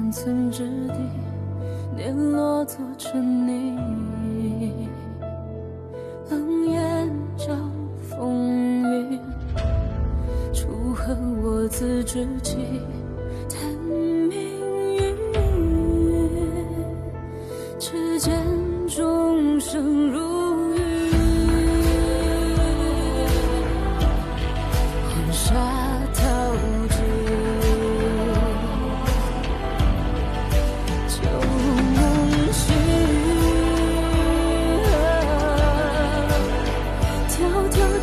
残存之地，碾落做成泥。冷眼照风雨，楚河我自知己，叹命运。只见众生如雨，黄沙淘尽。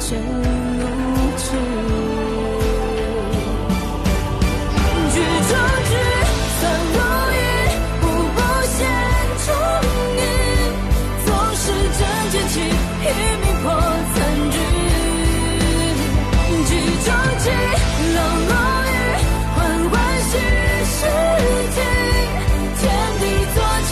剑无知，举中之算如意，无不现忠义。纵使真剑气，一命破残局。举中计，冷落雨，缓缓息事尽，天地作棋。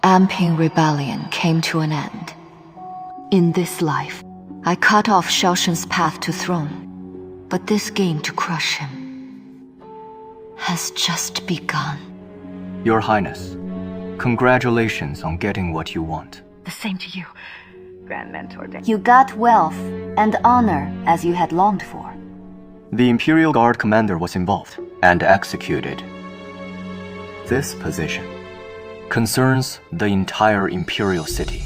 Amping rebellion came to an end. In this life, I cut off Xiao Xun's path to throne, but this game to crush him has just begun. Your Highness, congratulations on getting what you want. The same to you, Grand Mentor. You got wealth and honor as you had longed for. The Imperial Guard commander was involved and executed. This position concerns the entire Imperial city,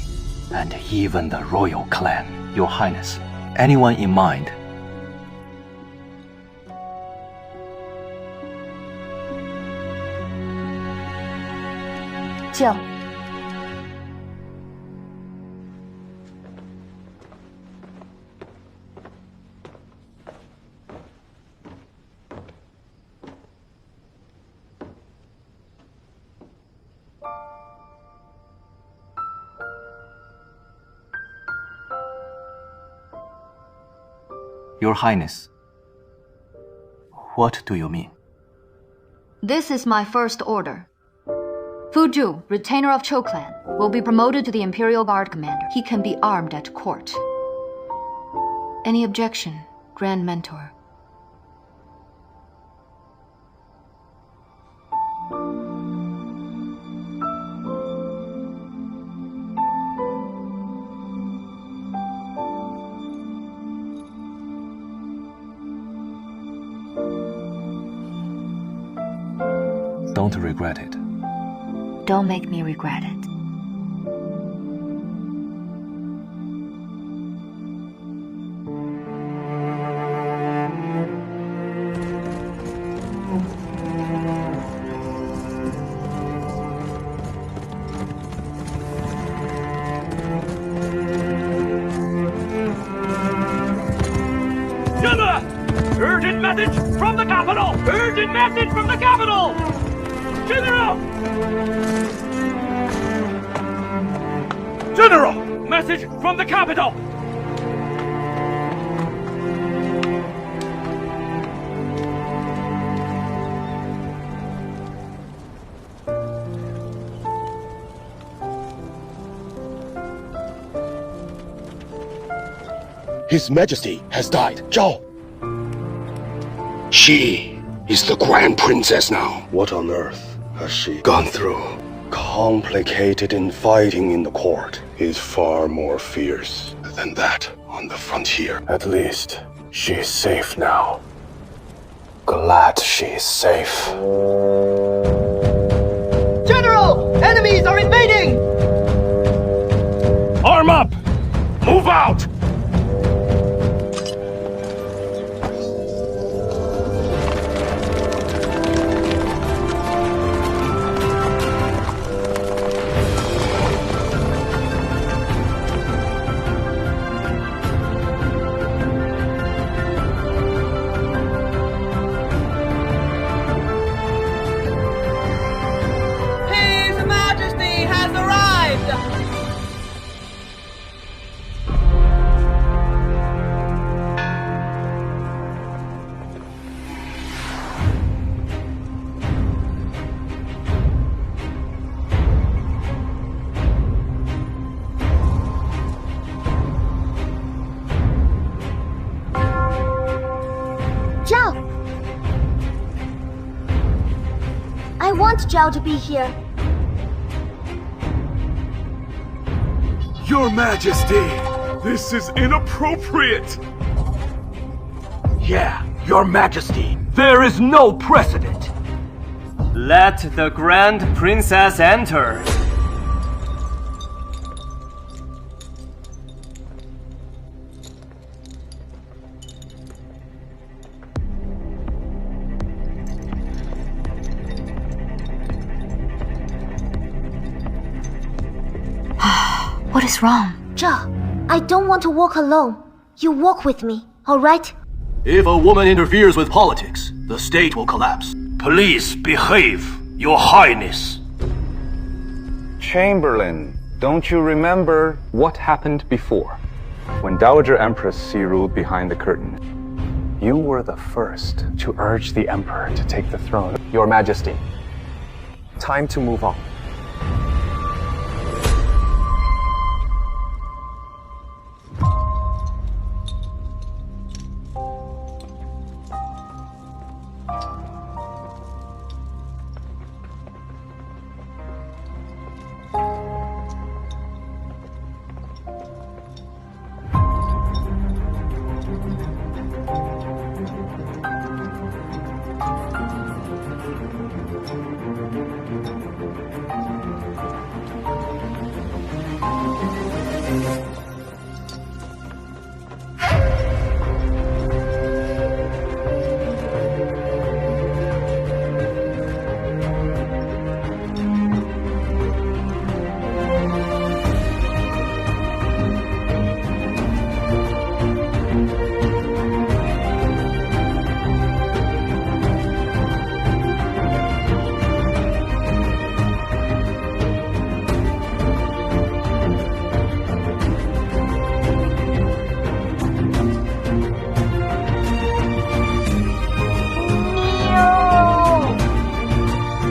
and even the royal clan, Your Highness. Anyone in mind? Jill. Your Highness, what do you mean? This is my first order. Fu Zhu, retainer of Chu clan, will be promoted to the Imperial Guard commander. He can be armed at court. Any objection, Grand Mentor? Don't regret it. Don't make me regret it. General! Urgent message from the capital! Urgent message from the capital! General! General! Message from the capital! His Majesty has died. Zhao! She is the Grand Princess now. What on earth has she gone through? Complicated infighting in the court is far more fierce than that on the frontier. At least she's safe now. Glad she's safe. General! Enemies are invading! Arm up! Move out! want Zhao to be here. Your Majesty, this is inappropriate. Yeah, Your Majesty, there is no precedent. Let the Grand Princess enter. What is wrong? Zhao, I don't want to walk alone. You walk with me, alright? If a woman interferes with politics, the state will collapse. Please behave, Your Highness. Chamberlain, don't you remember what happened before? When Dowager Empress Xi ruled behind the curtain, you were the first to urge the Emperor to take the throne. Your Majesty, time to move on.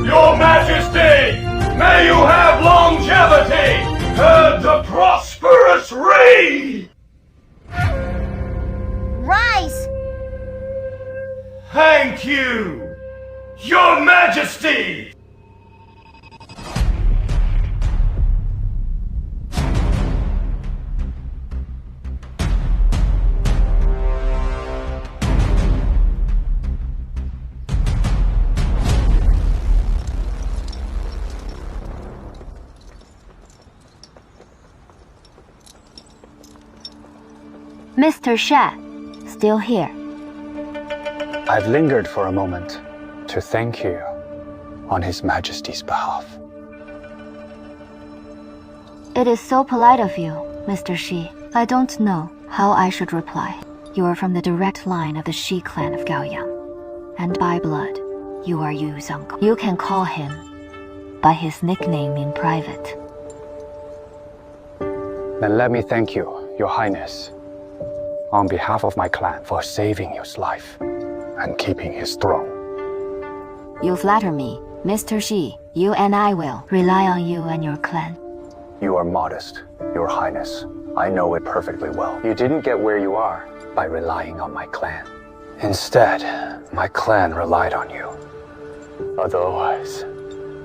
Your Majesty, may you have longevity and a prosperous reign! Rise! Thank you, Your Majesty! Mr. Xie, still here. I've lingered for a moment to thank you on His Majesty's behalf. It is so polite of you, Mr. Xi. I don't know how I should reply. You are from the direct line of the Xi clan of Gaoyang, and by blood, you are Yu's uncle. You can call him by his nickname in private. Then let me thank you, Your Highness, on behalf of my clan for saving Yu's life and keeping his throne. You flatter me, Mr. Xi. You and I will rely on you and your clan. You are modest, Your Highness. I know it perfectly well. You didn't get where you are by relying on my clan. Instead, my clan relied on you. Otherwise,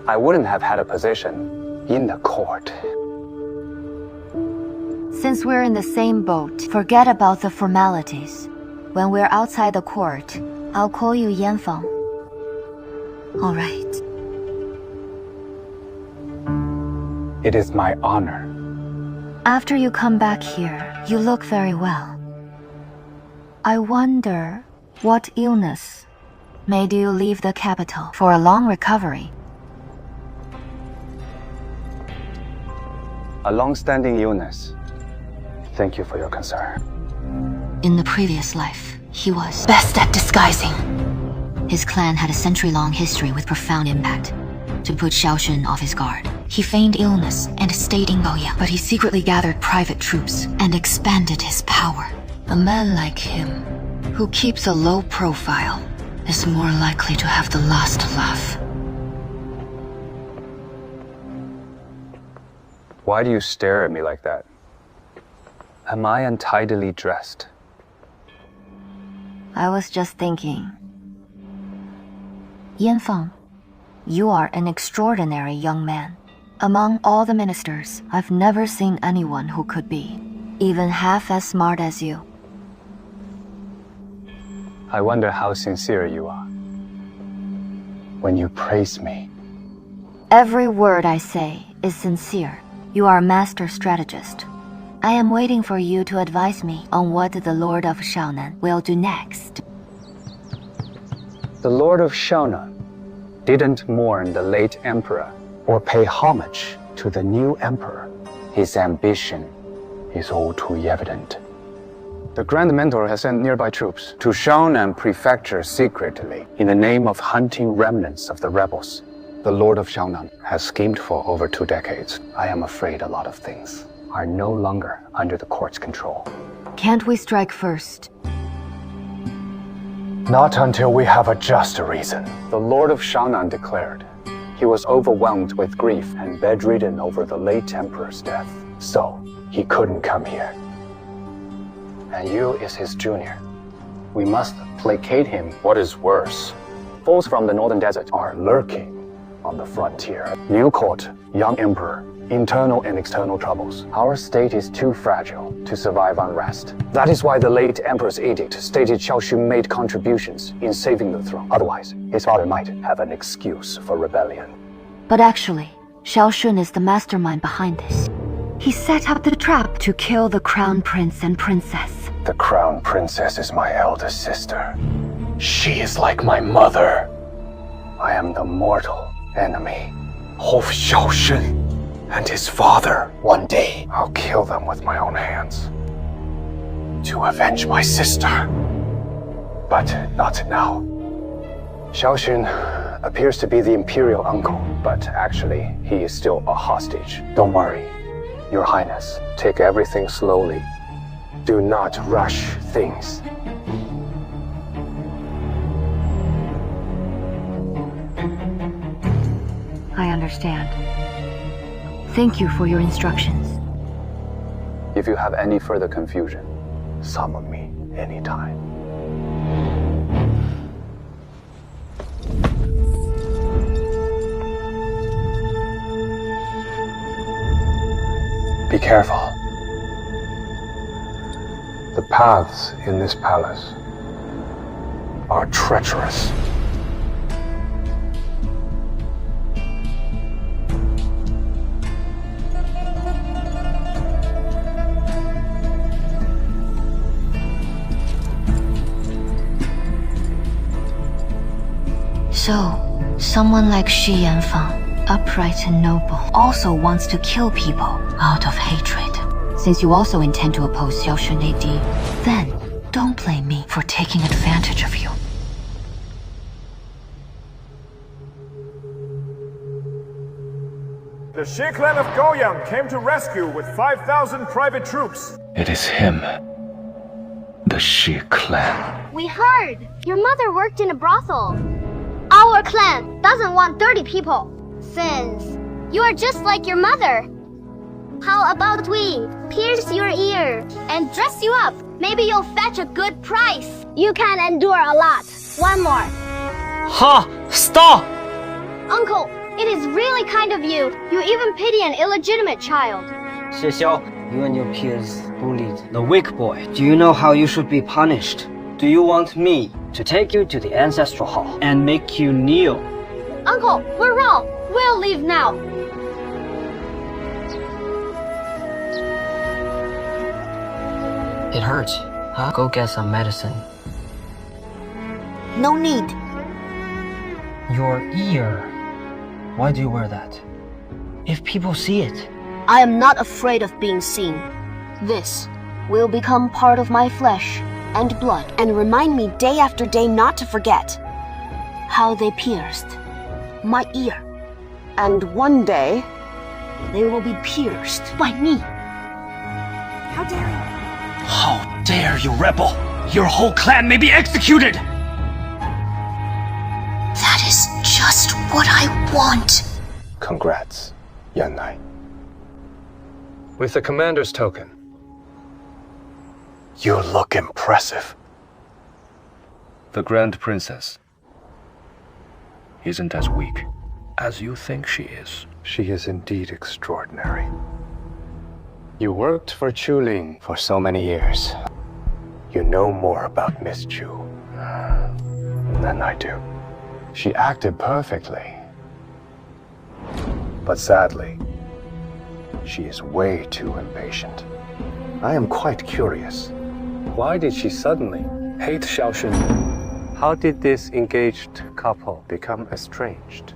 I wouldn't have had a position in the court. Since we're in the same boat, forget about the formalities. When we're outside the court, I'll call you Yanfeng. All right. It is my honor. After you come back here, you look very well. I wonder what illness made you leave the capital for a long recovery. A long-standing illness. Thank you for your concern. In the previous life, he was best at disguising. His clan had a century-long history with profound impact. To put Xiao Xun off his guard, he feigned illness and stayed in Gaoyang, but he secretly gathered private troops and expanded his power. A man like him, who keeps a low profile, is more likely to have the last laugh. Why do you stare at me like that? Am I untidily dressed? I was just thinking. Yanfeng, You are an extraordinary young man. Among all the ministers, I've never seen anyone who could be even half as smart as you. I wonder how sincere you are when you praise me. Every word I say is sincere. You are a master strategist. I am waiting for you to advise me on what the Lord of Xiaonan will do next. The Lord of Xiaonan didn't mourn the late emperor or pay homage to the new emperor. His ambition is all too evident. The Grand Mentor has sent nearby troops to Xiaonan Prefecture secretly in the name of hunting remnants of the rebels. The Lord of Xiaonan has schemed for over 2 decades. I am afraid a lot of things are no longer under the court's control. Can't we strike first? Not until we have a just reason. The Lord of Xiaonan declared he was overwhelmed with grief and bedridden over the late emperor's death, so he couldn't come here. And Yu is his junior. We must placate him. What is worse, foes from the northern desert are lurking on the frontier. New court, young emperor, internal and external troubles. Our state is too fragile to survive unrest. That is why the late emperor's edict stated Xiao Xun made contributions in saving the throne. Otherwise, his father might have an excuse for rebellion. But actually, Xiao Xun is the mastermind behind this. He set up the trap to kill the crown prince and princess. The crown princess is my eldest sister. She is like my mother. I am the mortal enemy of Xiao Xun and his father. One day, I'll kill them with my own hands to avenge my sister. But not now. Xiao Xun appears to be the Imperial uncle, but actually, he is still a hostage. Don't worry, Your Highness. Take everything slowly. Do not rush things. I understand. Thank you for your instructions. If you have any further confusion, summon me anytime. Be careful. The paths in this palace are treacherous. So, someone like Xie Yanlai, upright and noble, also wants to kill people out of hatred. Since you also intend to oppose Xiao Xun AD, then don't blame me for taking advantage of you. The Xie clan of Goyang came to rescue with 5,000 private troops. It is him. The Xie clan. We heard your mother worked in a brothel. Our clan doesn't want 30 people, since you are just like your mother. How about we pierce your ear and dress you up? Maybe you'll fetch a good price. You can endure a lot. One more. Ha! Stop! Uncle, it is really kind of you. You even pity an illegitimate child. Xie Xiao, you and your peers bullied the weak boy. Do you know how you should be punished? Do you want me to take you to the ancestral hall and make you kneel? Uncle, we're wrong. We'll leave now. It hurts, huh? Go get some medicine. No need. Your ear. Why do you wear that? If people see it. I am not afraid of being seen. This will become part of my flesh and blood and remind me day after day not to forget how they pierced my ear. And one day, they will be pierced by me. How dare you? How dare you, rebel! Your whole clan may be executed! That is just what I want. Congrats, Yanlai. With the commander's token, you look impressive. The Grand Princess isn't as weak as you think she is. She is indeed extraordinary. You worked for Chu Ling for so many years. You know more about Miss Chu than I do. She acted perfectly. But sadly, she is way too impatient. I am quite curious. Why did she suddenly hate Xiao Xun? How did this engaged couple become estranged?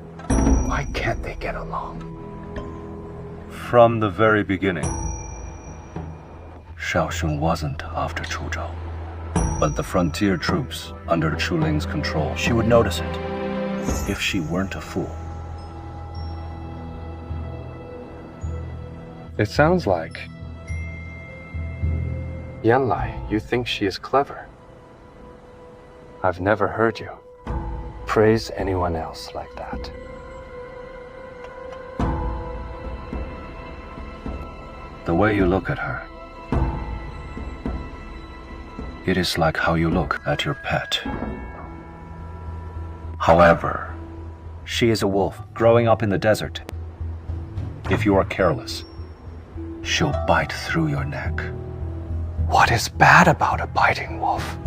Why can't they get along? From the very beginning, Xiao Xun wasn't after Chu Zhao, but the frontier troops under Chu Ling's control. She would notice it if she weren't a fool. It sounds like Yanlai, you think she is clever. I've never heard you praise anyone else like that. The way you look at her, it is like how you look at your pet. However, she is a wolf growing up in the desert. If you are careless, she'll bite through your neck. What is bad about a biting wolf?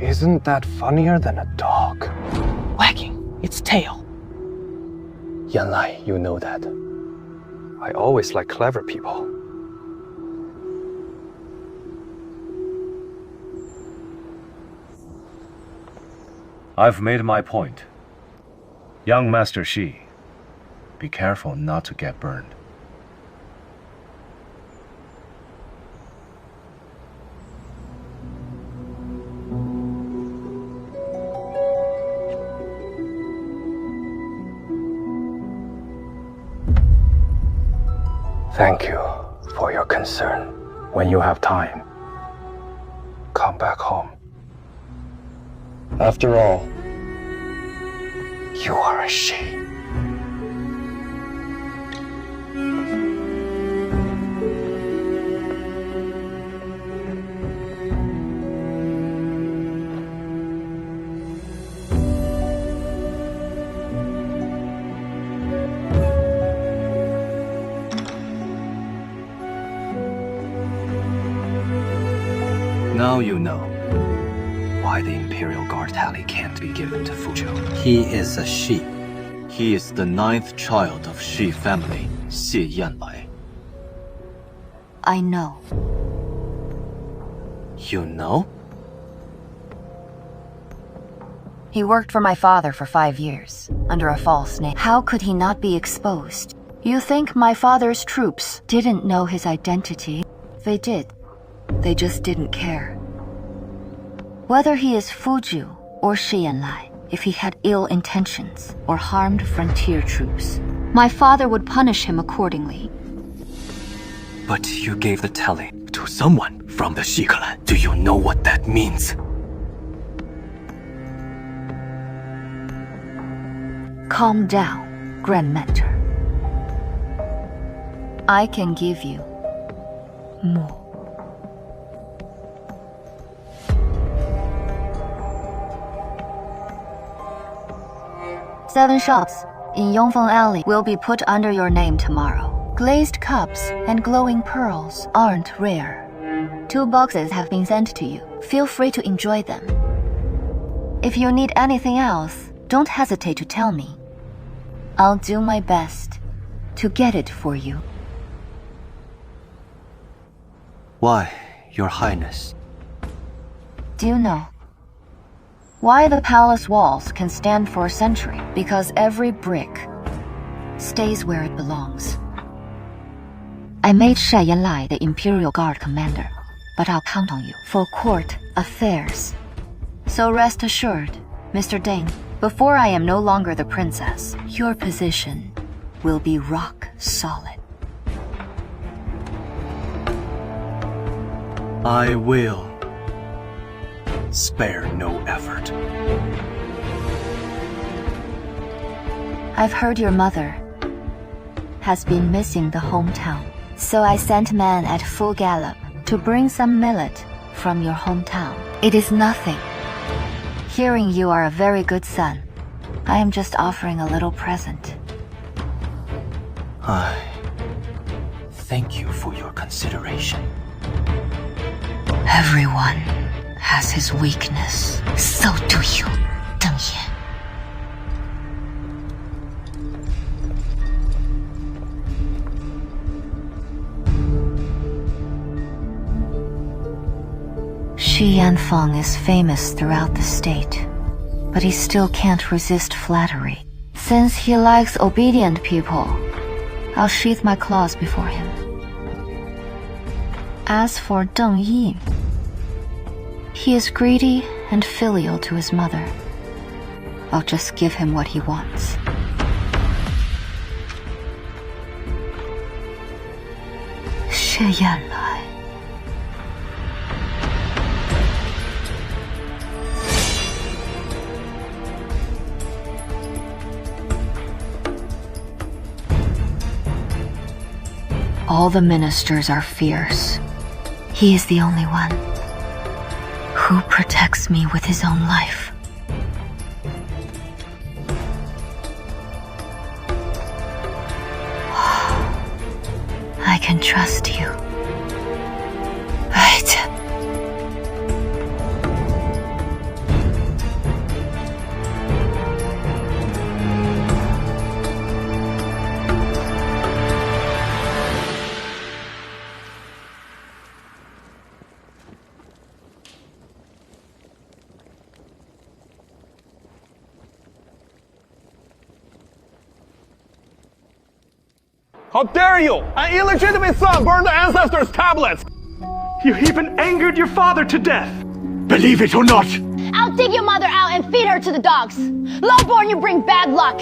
Isn't that funnier than a dog? Wagging its tail. Yanlai, you know that. I always like clever people. I've made my point. Young Master Xi, be careful not to get burned. Thank you for your concern. When you have time, come back home. After all, you are a Xie. Now you know why the Imperial Guard tally can't be given to Fuzhou. He is a Xi. He is the 9th child of Xi family, Xie Yanlai. I know. You know? He worked for my father for 5 years, under a false name. How could he not be exposed? You think my father's troops didn't know his identity? They did. They just didn't care. Whether he is Fuzhou or Xie Yanlai, if he had ill intentions or harmed frontier troops, my father would punish him accordingly. But you gave the tally to someone from the Xi clan. Do you know what that means? Calm down, Grand Mentor. I can give you more. Seven shops in Yongfeng Alley will be put under your name tomorrow. Glazed cups and glowing pearls aren't rare. 2 boxes have been sent to you. Feel free to enjoy them. If you need anything else, don't hesitate to tell me. I'll do my best to get it for you. Why, Your Highness? Do you know why the palace walls can stand for a century? Because every brick stays where it belongs. I made Xie Yanlai the Imperial Guard commander, but I'll count on you for court affairs. So rest assured, Mr. Deng, before I am no longer the princess, your position will be rock solid. I will spare no effort. I've heard your mother has been missing the hometown, so I sent men at full gallop to bring some millet from your hometown. It is nothing. Hearing you are a very good son, I am just offering a little present. Thank you for your consideration. Everyone has his weakness. So do you, Deng Ye. Xie Yanlai is famous throughout the state, but he still can't resist flattery. Since he likes obedient people, I'll sheath my claws before him. As for Deng Yi, he is greedy and filial to his mother. I'll just give him what he wants. Xie Yanlai. All the ministers are fierce. He is the only one who protects me with his own life. I can trust you. Right. How dare you! An illegitimate son burned the ancestors' tablets! You even angered your father to death! Believe it or not! I'll dig your mother out and feed her to the dogs! Lowborn, you bring bad luck!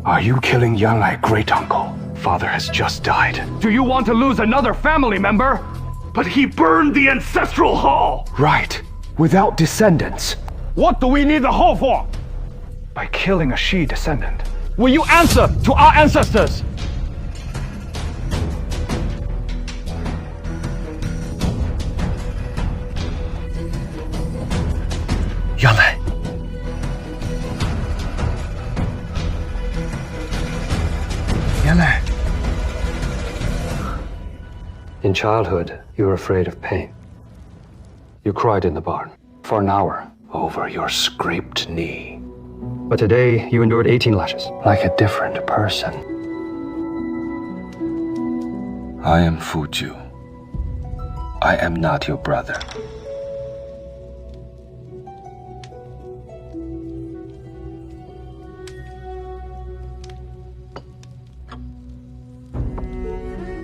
Are you killing Yanlai, great uncle? Father has just died. Do you want to lose another family member? But he burned the ancestral hall! Right. Without descendants. What do we need the hall for? By killing a Xi descendant. Will you answer to our ancestors? Yanlai. Yanlai. In childhood, you were afraid of pain. You cried in the barn for an hour over your scraped knee. But today, you endured 18 lashes, like a different person. I am Fu Ju. I am not your brother.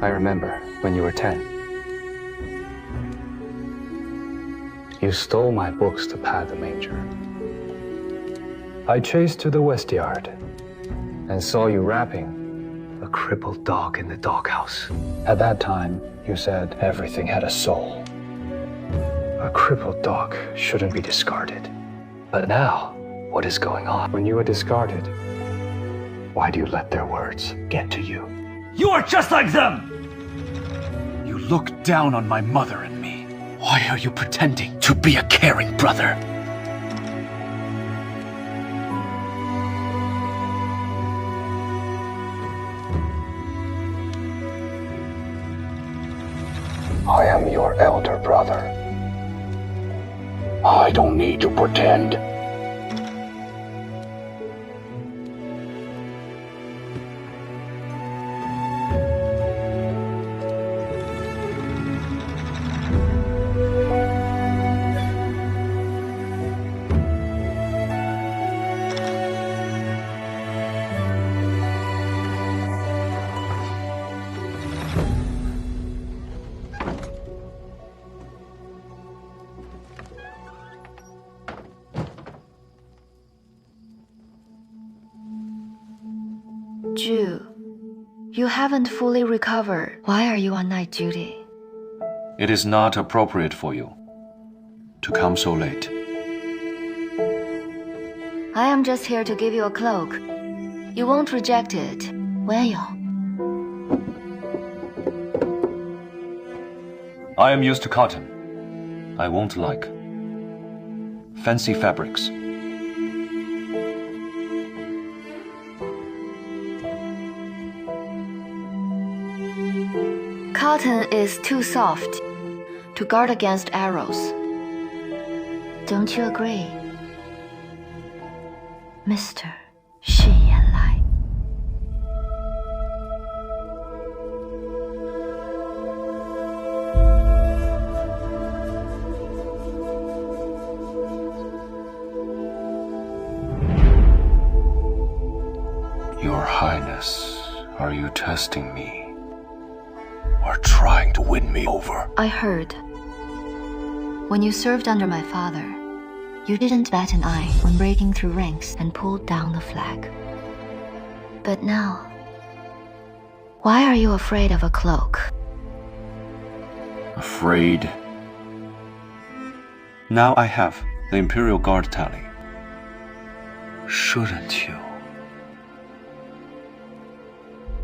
I remember when you were 10. You stole my books to pad the manger. I chased to the west yard and saw you wrapping a crippled dog in the doghouse. At that time, you said everything had a soul. A crippled dog shouldn't be discarded. But now, what is going on? When you are discarded, why do you let their words get to you? You are just like them! You look down on my mother and me. Why are you pretending to be a caring brother? I am your elder brother. I don't need to pretend. Ju, you haven't fully recovered. Why are you on night duty? It is not appropriate for you to come so late. I am just here to give you a cloak. You won't reject it, will you? I am used to cotton. I won't like fancy fabrics. Cotton is too soft to guard against arrows. Don't you agree, Mr. Xie Yanlai? Your Highness, are you testing me? Or trying to win me over? I heard. When you served under my father, you didn't bat an eye when breaking through ranks and pulled down the flag. But now, why are you afraid of a cloak? Afraid? Now I have the Imperial Guard tally. Shouldn't you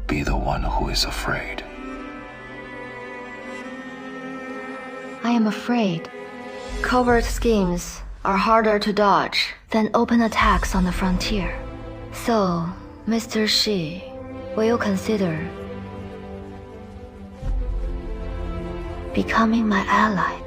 be the one who is afraid? I am afraid. Covert schemes are harder to dodge than open attacks on the frontier. So, Mr. Xie, will you consider becoming my ally?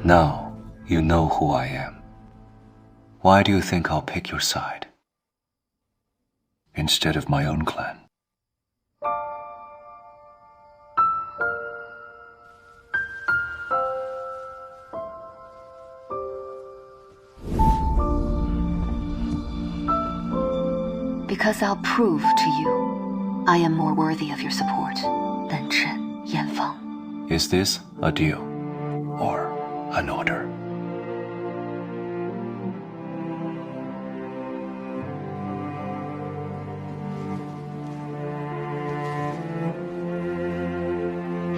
Now, you know who I am. Why do you think I'll pick your side instead of my own clan? Because I'll prove to you I am more worthy of your support than Chen Yanfang. Is this a deal or an order?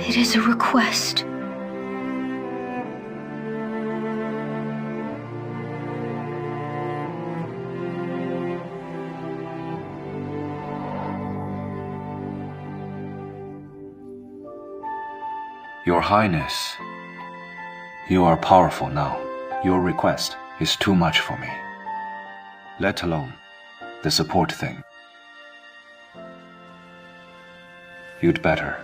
It is a request. Your Highness, you are powerful now. Your request is too much for me. Let alone the support thing. You'd better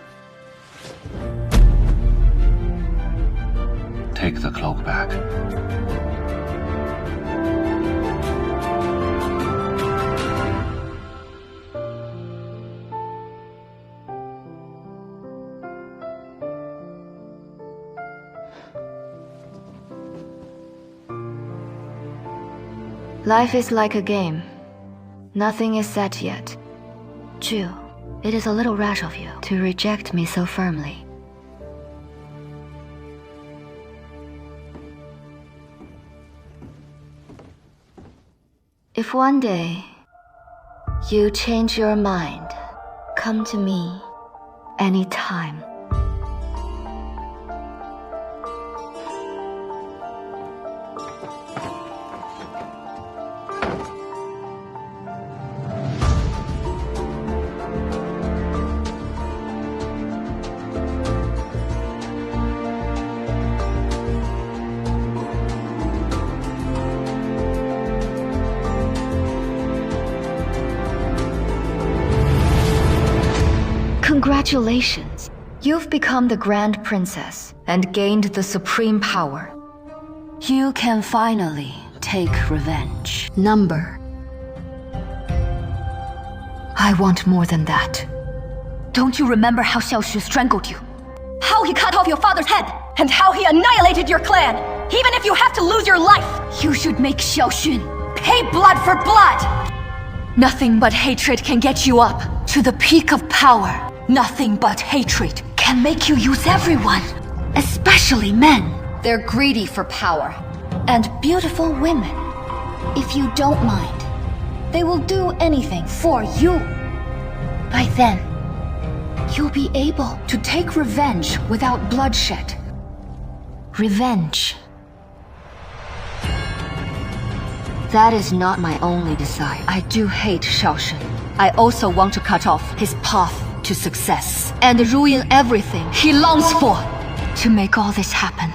take the cloak back. Life is like a game. Nothing is set yet. Chu, it is a little rash of you to reject me so firmly. If one day you change your mind, come to me anytime. Congratulations! You've become the Grand Princess and gained the supreme power. You can finally take revenge. Number. I want more than that. Don't you remember how Xiao Xun strangled you? How he cut off your father's head, and how he annihilated your clan, even if you have to lose your life! You should make Xiao Xun pay blood for blood! Nothing but hatred can get you up to the peak of power. Nothing but hatred can make you use everyone, especially men. They're greedy for power, and beautiful women. If you don't mind, they will do anything for you. By then, you'll be able to take revenge without bloodshed. Revenge. That is not my only desire. I do hate Xiao Xun. I also want to cut off his path to success and ruin everything he longs for. To make all this happen,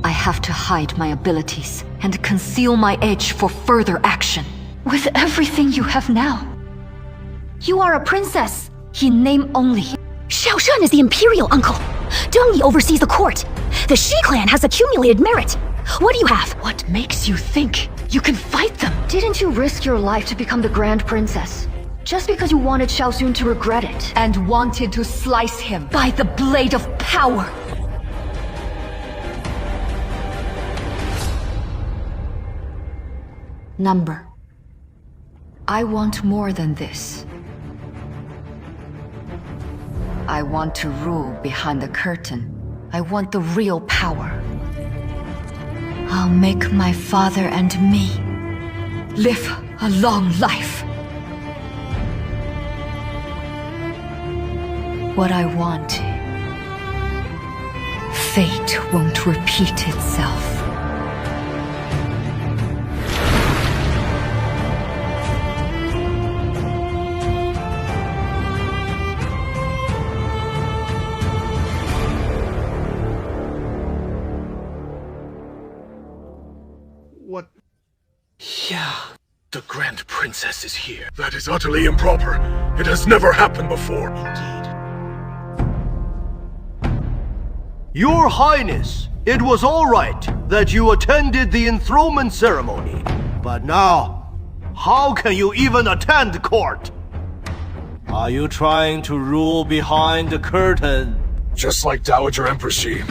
I have to hide my abilities and conceal my edge for further action. With everything you have now, you are a princess in name only. Xiao Xun is the Imperial uncle. Deng Yi oversees the court. The Xi clan has accumulated merit. What do you have? What makes you think you can fight them? Didn't you risk your life to become the Grand Princess? Just because you wanted Xiao Xun to regret it and wanted to slice him by the blade of power. Number. I want more than this. I want to rule behind the curtain. I want the real power. I'll make my father and me live a long life. What I want, fate won't repeat itself. What? Yeah, the Grand Princess is here. That is utterly improper. It has never happened before. Indeed. Your Highness, it was all right that you attended the enthronement ceremony. But now, how can you even attend court? Are you trying to rule behind the curtain? Just like Dowager Empress Xi.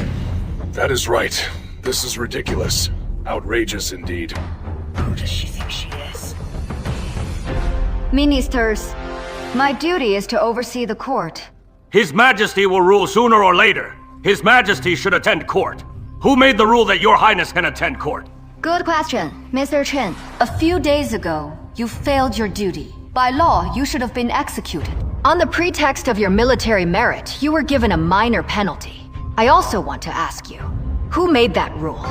That is right. This is ridiculous. Outrageous indeed. Who does she think she is? Ministers, my duty is to oversee the court. His Majesty will rule sooner or later. His Majesty should attend court. Who made the rule that Your Highness can attend court? Good question, Mr. Chen. A few days ago, you failed your duty. By law, you should have been executed. On the pretext of your military merit, you were given a minor penalty. I also want to ask you, who made that rule?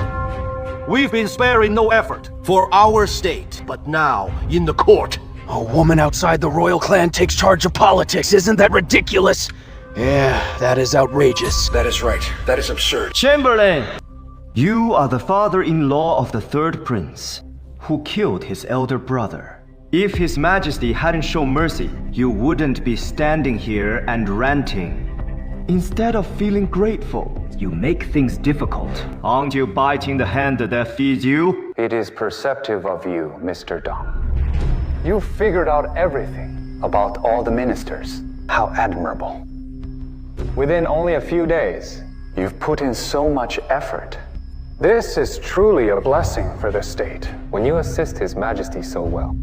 We've been sparing no effort for our state, but now, in the court, a woman outside the royal clan takes charge of politics. Isn't that ridiculous? Yeah, that is outrageous. That is right. That is absurd. Chamberlain! You are the father-in-law of the third prince, who killed his elder brother. If His Majesty hadn't shown mercy, you wouldn't be standing here and ranting. Instead of feeling grateful, you make things difficult. Aren't you biting the hand that feeds you? It is perceptive of you, Mr. Dong. You figured out everything about all the ministers. How admirable. Within only a few days, you've put in so much effort. This is truly a blessing for the state when you assist His Majesty so well.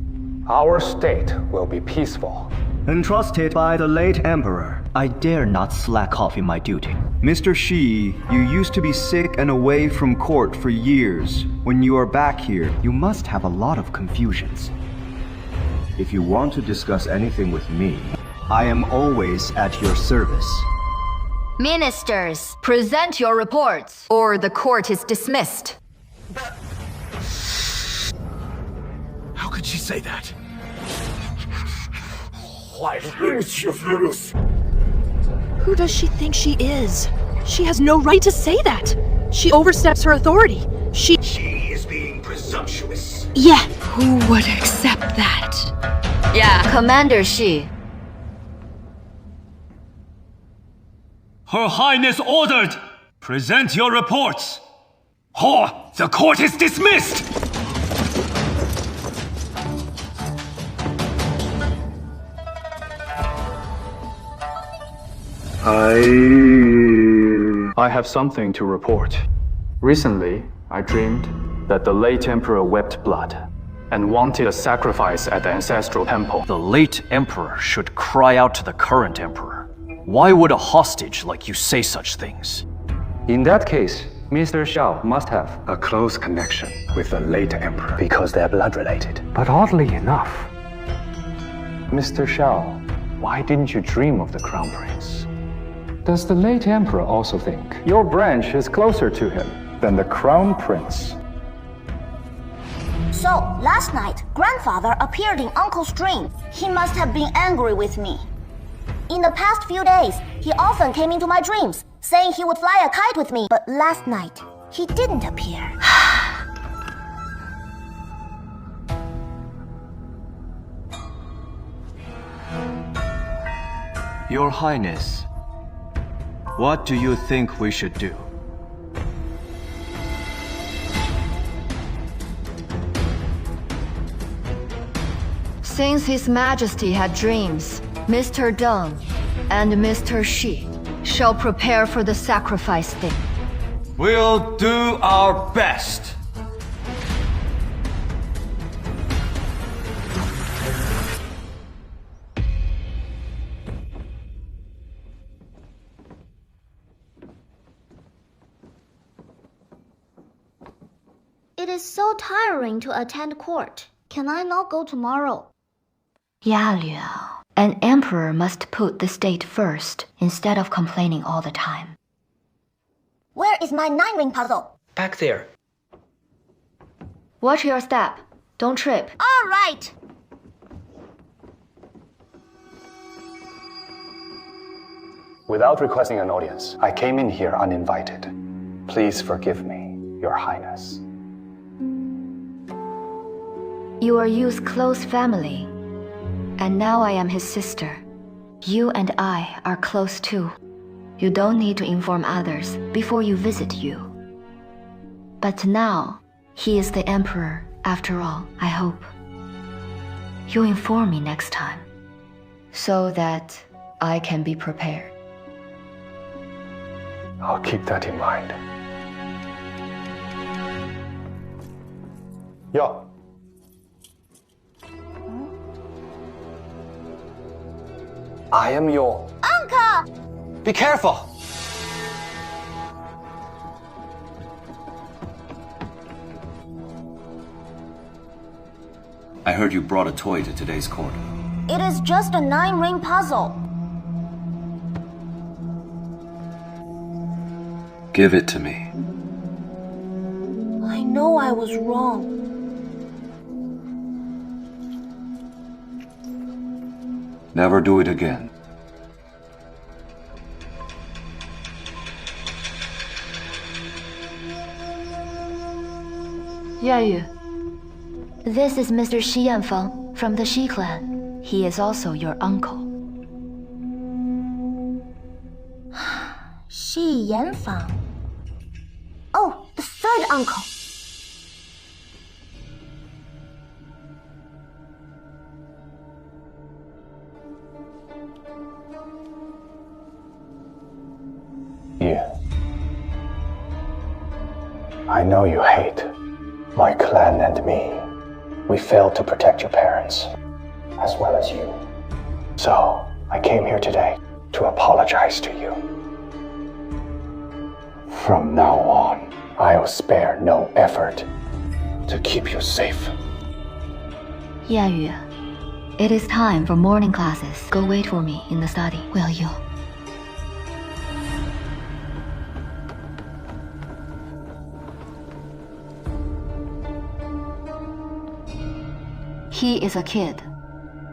Our state will be peaceful. Entrusted by the late Emperor, I dare not slack off in my duty. Mr. Xi, you used to be sick and away from court for years. When you are back here, you must have a lot of confusions. If you want to discuss anything with me, I am always at your service. Ministers, present your reports, or the court is dismissed. How could she say that? Why? Who does she think she is? She has no right to say that. She oversteps her authority. She is being presumptuous. Yeah, who would accept that? Yeah, Commander Xi. Her Highness ordered! Present your reports! The court is dismissed! I have something to report. Recently, I dreamed that the late Emperor wept blood and wanted a sacrifice at the ancestral temple. The late Emperor should cry out to the current Emperor. Why would a hostage like you say such things? In that case, Mr. Xiao must have a close connection with the late Emperor because they're blood related. But oddly enough, Mr. Xiao, why didn't you dream of the Crown Prince? Does the late Emperor also think your branch is closer to him than the Crown Prince? So, last night, Grandfather appeared in Uncle's dream. He must have been angry with me. In the past few days, he often came into my dreams, saying he would fly a kite with me. But last night, he didn't appear. Your Highness, what do you think we should do? Since His Majesty had dreams, Mr. Deng and Mr. Shi shall prepare for the sacrifice thing. We'll do our best. It is so tiring to attend court. Can I not go tomorrow? Yalu, an emperor must put the state first instead of complaining all the time. Where is my 9-ring puzzle? Back there. Watch your step. Don't trip. All right. Without requesting an audience, I came in here uninvited. Please forgive me, Your Highness. You are Yu's close family, and now I am his sister. You and I are close too. You don't need to inform others before you visit Yu. But now, he is the emperor after all, I hope. You inform me next time, so that I can be prepared. I'll keep that in mind. Yeah. I am your... Uncle! Be careful! I heard you brought a toy to today's court. It is just a 9-ring puzzle. Give it to me. I know I was wrong. Never do it again. Yu, this is Mr. Xie Yanlai from the Xi clan. He is also your uncle. Xie Yanlai. Oh, the third uncle. I know you hate my clan and me. We failed to protect your parents, as well as you. So, I came here today to apologize to you. From now on, I will spare no effort to keep you safe. Yu, it is time for morning classes. Go wait for me in the study, will you? He is a kid,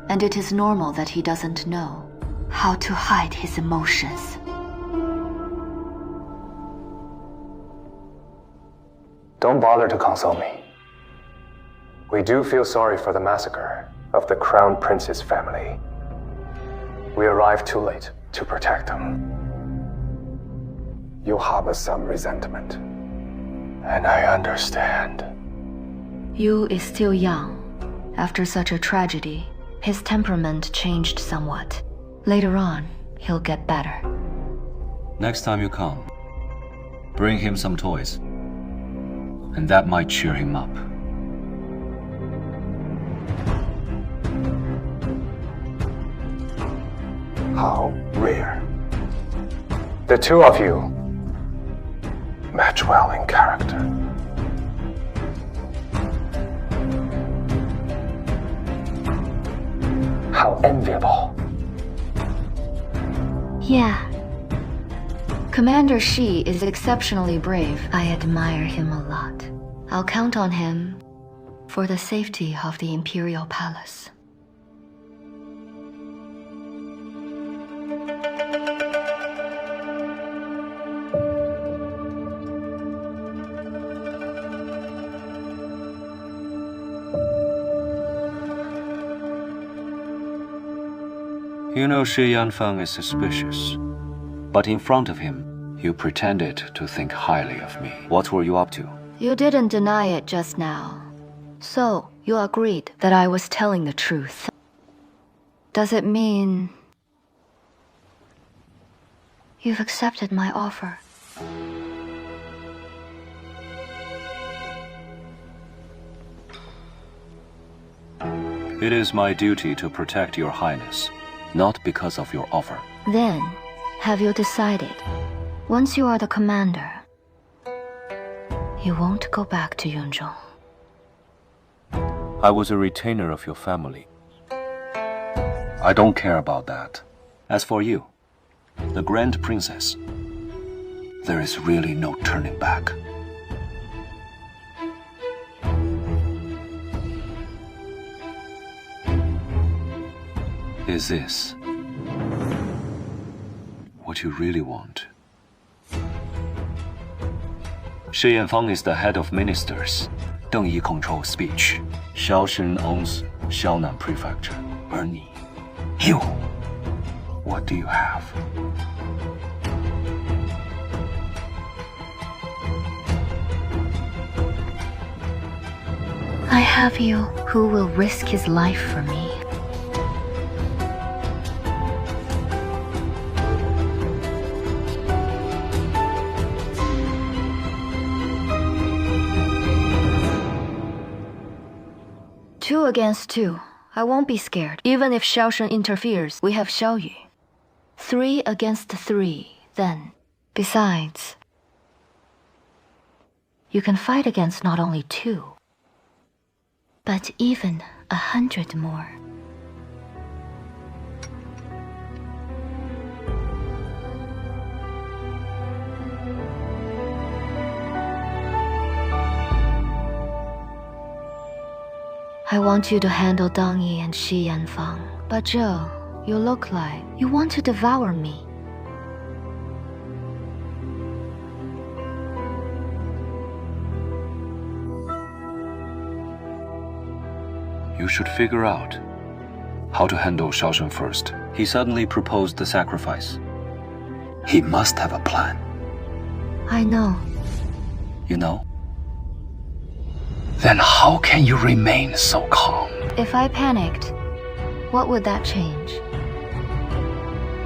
and it is normal that he doesn't know how to hide his emotions. Don't bother to console me. We do feel sorry for the massacre of the Crown Prince's family. We arrived too late to protect them. You harbor some resentment, and I understand. Yu is still young. After such a tragedy, his temperament changed somewhat. Later on, he'll get better. Next time you come, bring him some toys, and that might cheer him up. How rare. The two of you match well in character. How enviable. Yeah. Commander Xie is exceptionally brave. I admire him a lot. I'll count on him for the safety of the Imperial Palace. You know Xie Yanlai is suspicious, but in front of him, you pretended to think highly of me. What were you up to? You didn't deny it just now. So, you agreed that I was telling the truth. Does it mean you've accepted my offer? It is my duty to protect your highness, not because of your offer. Then, have you decided? Once you are the commander, you won't go back to Yunzhong. I was a retainer of your family. I don't care about that. As for you, the Grand Princess, there is really no turning back. Is this what you really want? Xie Yanlai is the head of ministers. Deng Yi controls speech. Xiao Xun owns Xiaonan Prefecture. Ernie, you, what do you have? I have you who will risk his life for me. Two against two. I won't be scared. Even if Xiao Xun interferes, we have Xiao Yu. 3 against 3, then. Besides, you can fight against not only 2, but even 100 more. I want you to handle Deng Yi and Xie Yanlai, but Zhou, you look like you want to devour me. You should figure out how to handle Xiao Xun first. He suddenly proposed the sacrifice. He must have a plan. I know. You know? Then how can you remain so calm? If I panicked, what would that change?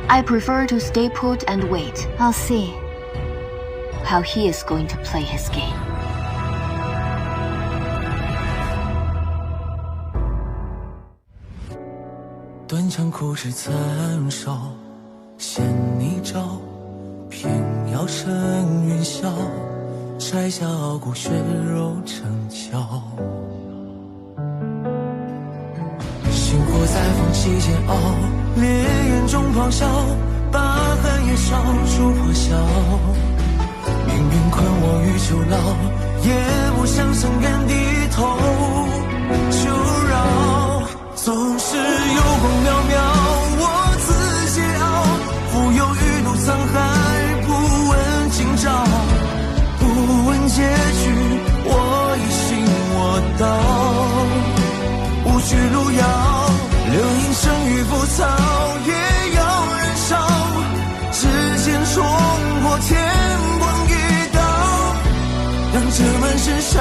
I prefer to stay put and wait. I'll see how he is going to play his game.断肠苦事残烧，嫌你招，偏要生云霄，摘下傲骨血肉成鞘。星火在风起煎熬，烈焰中咆哮，把寒夜烧出破晓。命运困我于囚牢，也不想生愿低头求饶。总是有功渺渺，我自桀骜，浮游于路沧海，不问今朝，不问结局，我已信我道。无惧路遥，流萤生于浮草，也要燃烧，指尖冲破天光一道，让这满身伤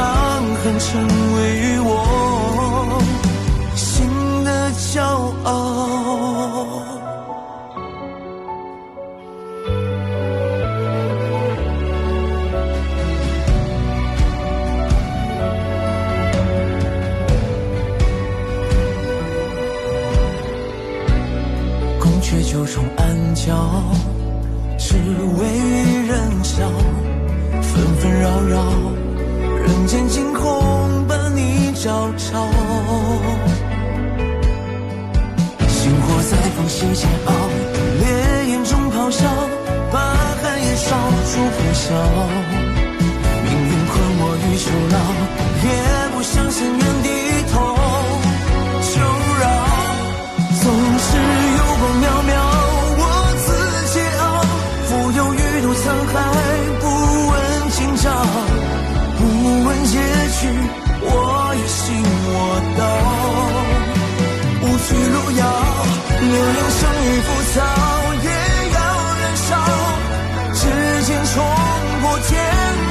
痕成为我心的骄傲。九重暗角，只为与人笑，纷纷扰扰，人间惊鸿伴你照朝。星火在缝隙煎熬，烈焰中咆哮，把寒夜烧出火硝。命运困我于囚牢，也不想深渊低头求饶。总是有光渺渺，我自桀骜，浮游鱼肚沧海，不问今朝，不问结局，我也信我道。无趣路遥，流言生于浮躁，也要燃烧，指尖冲破天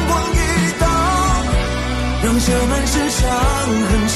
光一道，让这满是伤痕成